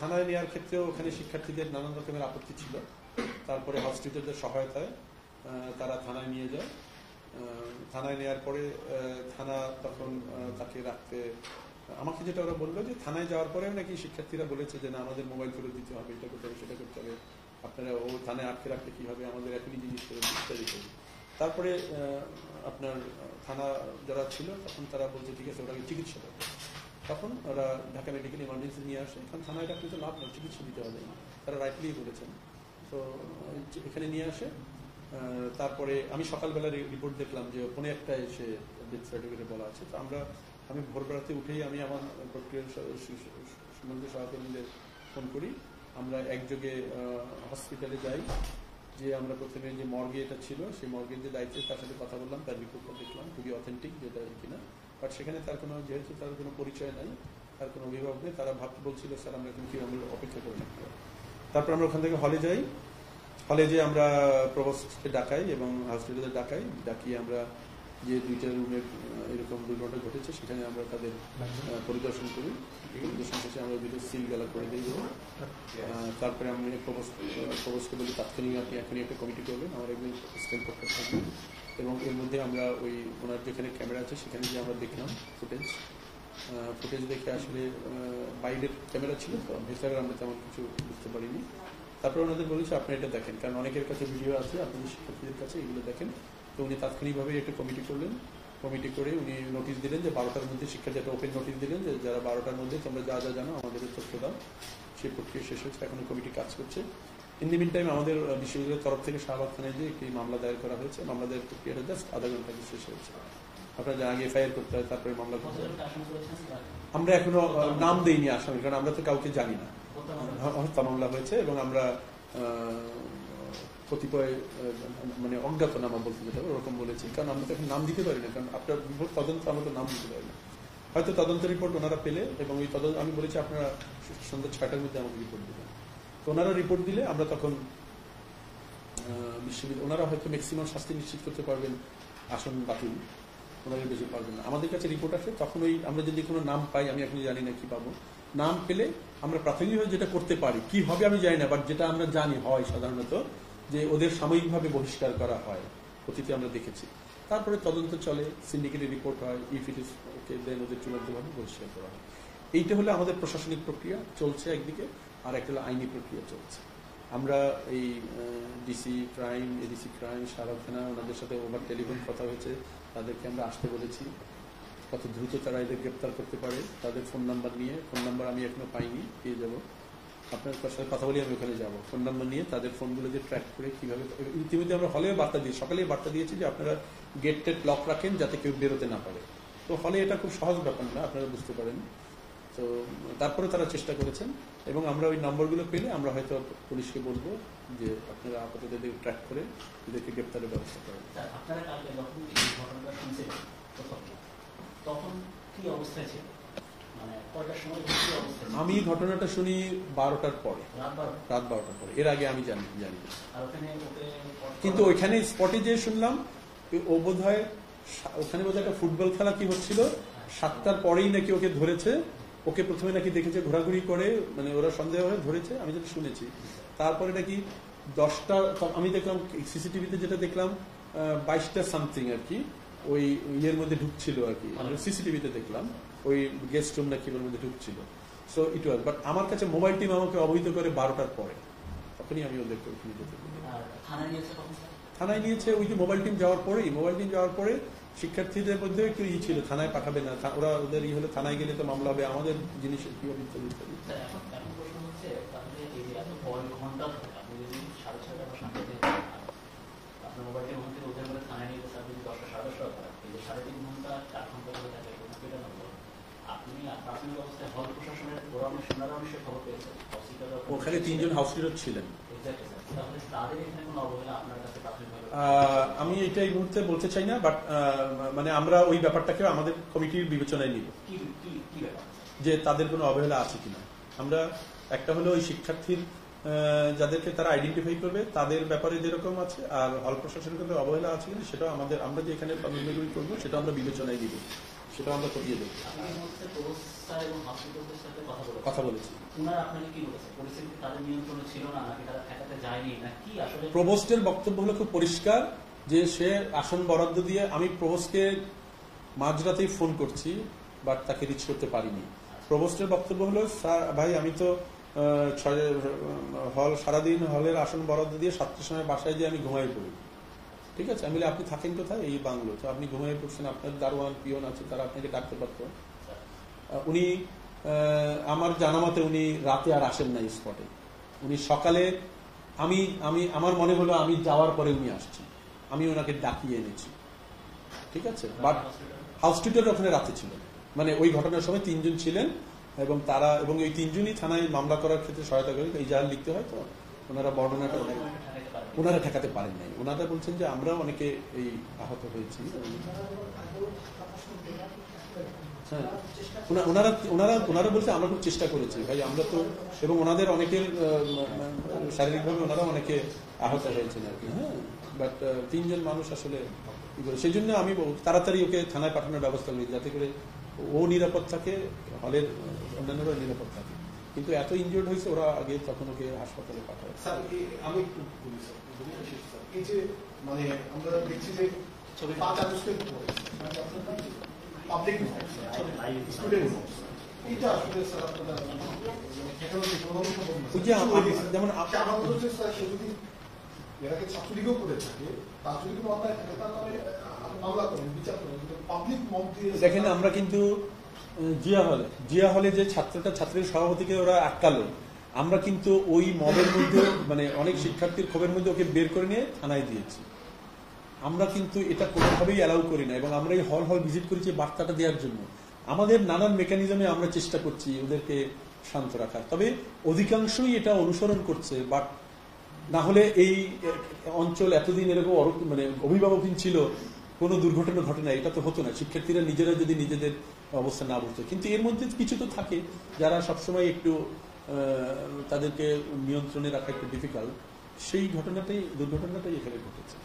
থানায় নেওয়ার ক্ষেত্রেও ওখানে শিক্ষার্থীদের নানান রকমের আপত্তি ছিল। তারপরে হসপিটালদের সহায়তায় তারা থানায় নিয়ে যায়। থানায় নেওয়ার পরে থানা তখন তাকে রাখতে, আমাকে যেটা ওরা বললো যে থানায় যাওয়ার পরেও নাকি শিক্ষার্থীরা বলেছে যে না আমাদের মোবাইল ফেরত দিতে হবে, এটা করতে হবে, সেটা করতে হবে, আপনারা ও থানায় আটকে রাখতে কী হবে, আমাদের এখনই জিনিস ইত্যাদি করি। তারপরে আপনার থানা যারা ছিল তখন তারা বলছে ঠিক আছে ওরা চিকিৎসা করবে। তখন ওরা ঢাকা মেডিকেল ইমার্জেন্সি নিয়ে আসে। এখন থানায় রাখলে তো লাভ না, চিকিৎসা দিতে হবে, তারা রাইটলি বলেছেন। তো এখানে নিয়ে আসে। তারপরে আমি সকালবেলা রিপোর্ট দেখলাম যে 1:15 এসে ডেথ সার্টিফিকেটে বলা আছে। তো আমি ভোরবেলাতে উঠেই আমি আমার প্রক্রিয়ার সম্বন্ধে সহকর্মীদের ফোন করি। আমরা একযোগে হসপিটালে যাই, যে আমরা প্রথমে যে মর্গে এটা ছিল সেই মর্গের যে দায়িত্বে তার সাথে কথা বললাম, তার রিপোর্টটা দেখলাম খুবই অথেন্টিক যেটা কিনা। বাট সেখানে তার কোনো, যেহেতু তার কোনো পরিচয় নাই, তার কোনো অভিভাবক নেই, তারা বলছিল স্যার আমরা কিন্তু আমরা অপেক্ষা করে থাকতে হবে। তারপর আমরা ওখান থেকে হলে যাই। হলে যে আমরা প্রভোস্টকে ডাকাই এবং হসপিটালে ডাকিয়ে আমরা যে 2টা রুমের এরকম দুর্ঘটনা ঘটেছে সেখানে আমরা তাদের পরিদর্শন করি। পরিদর্শন শেষে আমরা 2টো সিল গালা করে দিই। তারপরে আমি প্রভোস্টকে বলি তাৎক্ষণিক আপনি এখনই একটা কমিটি করবেন, আমার একদিন স্টেম করতে থাকবেন। এবং এর মধ্যে আমরা ওই ওনার যেখানে ক্যামেরা আছে সেখানে গিয়ে আমরা দেখলাম ফুটেজ দেখে আসলে বাইরের ক্যামেরা ছিল তো ভেতরে আমরা তেমন কিছু বুঝতে পারিনি। তারপরে ওনাদের বলেছি আপনি এটা দেখেন, কারণ অনেকের কাছে ভিডিও আছে, আপনাদের শিক্ষার্থীদের কাছে এগুলো দেখেন। তো উনি তাৎক্ষণিকভাবে একটা কমিটি করলেন। কমিটি করে উনি নোটিশ দিলেন যে 12টার মধ্যে শিক্ষার্থী একটা ওপেন নোটিশ দিলেন যে যারা 12টার মধ্যে তোমরা যা যা জানো আমাদের তথ্য দাও। সেই প্রক্রিয়া শেষ হচ্ছে, এখন কমিটি কাজ করছে। ইন দি মিন টাইম আমাদের বিশ্ববিদ্যালয়ের তরফ থেকে শাহবাগ থানায় যে একটি মামলা দায়ের করা হয়েছে। মামলা দায়ের প্রক্রিয়াটা জাস্ট আধা ঘন্টা শেষ হয়েছে। আপনার যা আগে এফআইআর করতে হয়, তারপরে মামলা করতে হয়। আমরা এখনো নাম দেইনি আসামি, কারণ আমরা তো কাউকে জানি না। হত্যা মামলা হয়েছে এবং আমরা কতিপয় মানে অজ্ঞাতনামা বলতে যেতে হবে ওরকম বলেছি, কারণ আমরা তো এখন নাম দিতে পারি না, কারণ আপনার তদন্ত আমরা তো নাম দিতে পারি না। হয়তো তদন্ত রিপোর্ট ওনারা পেলে, এবং ওই তদন্ত আমি বলেছি আপনারা সন্ধ্যা 6টার মধ্যে আমাকে রিপোর্ট দেবেন। তো ওনারা রিপোর্ট দিলে আমরা তখন বিশ্ববিদ্যালয়, ওনারা হয়তো ম্যাক্সিমাম শাস্তি নিশ্চিত করতে পারবেন, আসন বাতিল ওনারা বেশি পারবেন না। আমাদের কাছে রিপোর্ট আসে তখন ওই আমরা যদি কোনো নাম পাই, আমি এখন জানি না কি পাবো, নাম পেলে আমরা প্রাথমিকভাবে যেটা করতে পারি, কি হবে আমি জানি না, বাট যেটা আমরা জানি হয় সাধারণত যে ওদের সাময়িকভাবে বহিষ্কার করা হয়, অতীতে আমরা দেখেছি। তারপরে তদন্ত চলে, সিন্ডিকেটের রিপোর্ট হয়, ইফ ইট ইজ ওকে দেন ওদের চূড়ান্তভাবে বহিষ্কার করা হয়। এইটা হলো আমাদের প্রশাসনিক প্রক্রিয়া চলছে একদিকে, আর একটা হলো আইনি প্রক্রিয়া চলছে। আমরা এই DC crime, ADC crime, Shahbag থানা, ওনাদের সাথে ওভার টেলিফোন কথা হয়েছে, তাদেরকে আমরা আসতে বলেছি কত দ্রুত তারা এদের গ্রেপ্তার করতে পারে। তাদের ফোন নাম্বার নিয়ে, ফোন নাম্বার আমি এখনো পাইনি, পেয়ে যাবো, আপনার সাথে কথা বলি, আমি ওখানে যাবো। ফোন নাম্বার নিয়ে তাদের ফোনগুলোকে ট্র্যাক করে কীভাবে, ইতিমধ্যে আমরা হলেও বার্তা দিই, সকালেই বার্তা দিয়েছি যে আপনারা গেট টেট লক রাখেন যাতে কেউ বেরোতে না পারে। তো হলে এটা খুব সহজ ব্যাপার না, আপনারা বুঝতে পারেন। তো তারপরে তারা চেষ্টা করেছেন এবং আমরা ওই নম্বরগুলো পেলে আমরা হয়তো পুলিশকে বলবো যে আপনারা আপাতত এদের ট্র্যাক করে এদেরকে গ্রেপ্তারের ব্যবস্থা করেন। আমি ঘটনাটা শুনি 12টার পরে, রাত 12টার পরে, এর আগে আমি জানি। কিন্তু ওইখানে স্পটে যে শুনলাম ও বোধ হয় ওখানে বোধ হয় একটা ফুটবল খেলা কি হচ্ছিল, 7টার পরেই নাকি ওকে ধরেছে। ওকে প্রথমে নাকি দেখেছে ঘোরাঘুরি করে, মানে ওরা সন্দেহ হয়ে ধরেছে, আমি যেটা শুনেছি। তারপরে নাকি 10টা, আমি দেখলাম সিসিটিভিতে যেটা দেখলাম 22টা সামথিং আর কি ওই ইয়ের মধ্যে ঢুকছিল আর কি, সিসিটিভিতে দেখলাম ওই গেস্ট রুম না কি ওর মধ্যে ঢুকছিল। সো ইট ওয়াজ, বাট আমার কাছে মোবাইল টিম আমাকে অবহিত করে 12টার পরে, তখনই আমি ওদেরকে ওখানে যেতে বলি। থানায় নিয়েছে ওই যে মোবাইল টিম যাওয়ার পরে শিক্ষার্থীদের মধ্যে একটু ছিল, থানায় পাঠাবে না, ওরা ওদের হলে থানায় গেলে তো মামলা হবে, আমাদের জিনিসের কি হবে ইত্যাদি ইত্যাদি। ওখানে 3জন হাউস লিডার ছিলেন। আমি এটা এই মুহূর্তে বলতে চাই না, বাট মানে আমরা ওই ব্যাপারটাকে আমাদের কমিটির বিবেচনায় নিব যে তাদের কোনো অবহেলা আছে কিনা। আমরা একটা হলো ওই শিক্ষার্থীর যাদেরকে তারা আইডেন্টিফাই করবে তাদের ব্যাপারে যেরকম আছে, আর হল প্রশাসনের ক্ষেত্রে অবহেলা আছে কিনা সেটাও আমাদের, আমরা যে এখানে তদন্তগুলি করবো সেটা আমরা বিবেচনায় দিব। সেটা আমরা খতিয়ে দেখব। কথা বলেছি। প্রভোস্টের বক্তব্য হলো খুব পরিষ্কার যে সে আসন বরাদ্দ দিয়ে, আমি প্রভোস্টকে মাঝরাতেই ফোন করছি বাট তাকে রিচ করতে পারিনি। প্রভোস্টের বক্তব্য হলো, ভাই আমি তো সারাদিন হলের আসন বরাদ্দ দিয়ে 7টার সময় বাসায় গিয়ে আমি ঘুমাই পড়ি। ঠিক আছে, আমি বলি আপনি থাকেন কোথায়? এই বাংলো। তো আপনি ঘুমিয়ে পড়ছেন, আপনার দারোয়ান পিয়ন আছে, তারা আপনাকে ডাকতে পারত। উনি আমার জানা মতে উনি রাতে আর আসেন না স্পটে। উনি সকালে আমার মনে হলো আমি যাওয়ার পরে উনি আসছি, আমি ওনাকে ডাকিয়ে এনেছি। ঠিক আছে, বাট হাউস টিউটর ওখানে রাতে ছিলেন, মানে ওই ঘটনার সময় 3 জন ছিলেন এবং এই 3 জনই থানায় মামলা করার ক্ষেত্রে সহায়তা করেন। এই যারা লিখতে হয় তো ওনারা বর্ণনাটা ওনারা ঠেকাতে পারেন নাই। ওনারা বলছেন যে আমরা অনেকে এই আহত হয়েছি। হ্যাঁ, ওনারা বলছে আমরা খুব চেষ্টা করেছি ভাই, আমরা তো, এবং ওনাদের অনেকের শারীরিকভাবে ওনারা অনেকে আহত হয়েছেন আর কি। হ্যাঁ, বাট 3 জন মানুষ আসলে সেই জন্য আমি তাড়াতাড়ি ওকে থানায় পাঠানোর ব্যবস্থা করি, যাতে করে ও নিরাপদ থাকে, হলের অন্যান্যরা নিরাপদ থাকে। কিন্তু এত ইনজুর্ড হয়েছে ওরা আগে তখন ওকে হাসপাতালে পাঠায়। স্যার আমি একটু বলি স্যার, এই যে মানে আমরা দেখছি যে 5 আগস্টের পরে পাবলিক স্টুডেন্ট এটা আসলে স্যার আপনারা যেমন সে যদি এটাকে ছাত্রলীগও করে থাকে, ছাত্রলীগ মামলায় থাকে, তার নামে মামলা করেন, বিচার করেন, কিন্তু পাবলিক মব দিয়ে দেখেন আমরা কিন্তু জিয়া হলে যে ছাত্রীর সভাপতিকে ওরা আটকালো, আমরা কিন্তু ওই মবের মধ্যে মানে অনেক শিক্ষার্থীর ক্ষোভের মধ্যে ওকে বের করে নিয়ে থানায় দিয়েছি। আমরা কিন্তু এটা কোনোভাবেই অ্যালাউ করি না, এবং আমরা এই হল ভিজিট করেছি বার্তাটা দেওয়ার জন্য। আমাদের নানান মেকানিজমে আমরা চেষ্টা করছি ওদেরকে শান্ত রাখার, তবে অধিকাংশই এটা অনুসরণ করছে। বাট না হলে এই অঞ্চল এতদিন এরকম মানে অভিভাবকহীন ছিল, কোনো দুর্ঘটনা ঘটে না, এটা তো হতো না। শিক্ষার্থীরা নিজেরা যদি নিজেদের অবস্থা না বুঝতো, কিন্তু এর মধ্যে কিছু তো থাকে যারা সবসময় একটু তাদেরকে নিয়ন্ত্রণে রাখা একটু ডিফিকাল্ট, সেই দুর্ঘটনাটাই এখানে ঘটেছে।